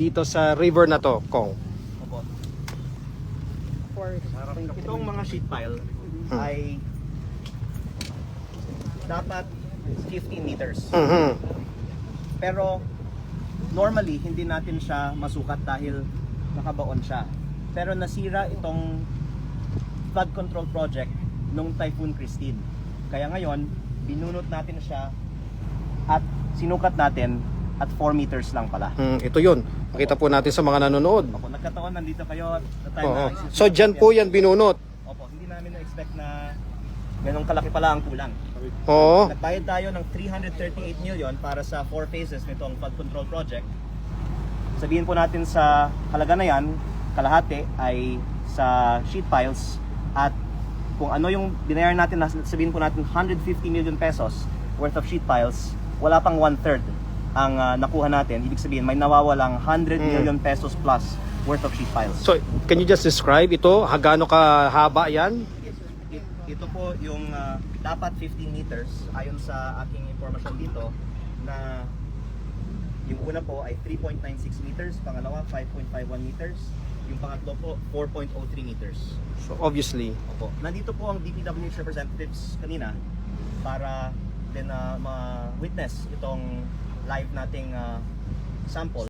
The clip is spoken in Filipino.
dito sa river na to, Kong? Opo. Itong mga sheet pile ay dapat 15 meters. Pero normally hindi natin siya masukat dahil nakabaon siya. Pero nasira itong flood control project nung Typhoon Christine. Kaya ngayon, binunot natin siya at sinukat natin at 4 meters lang pala. Ito yun. Makita po natin sa mga nanonood. Opo, nagkataon nandito kayo at the time Oo. na So dyan po yan binunot. Opo, hindi namin na-expect na ganong kalaki pala ang kulang. Oo. Nagbayad tayo ng 338 million para sa 4 phases nitong flood control project. Sabihin po natin sa halaga na yan, kalahati ay sa sheet piles at kung ano yung binayaran natin, sabihin po natin 150 million pesos worth of sheet piles, wala pang 1/3 ang nakuha natin. Ibig sabihin may nawawalang 100 million pesos plus worth of sheet piles. So, can you just describe ito? Gaano kahaba yan? Ito po yung dapat 15 meters ayon sa aking impormasyon dito na yung una po ay 3.96 meters, pangalawa 5.51 meters, yung pangatlo po 4.03 meters. So, obviously. Opo. Nandito po ang DPWH representatives kanina para din ma-witness itong live nating sample.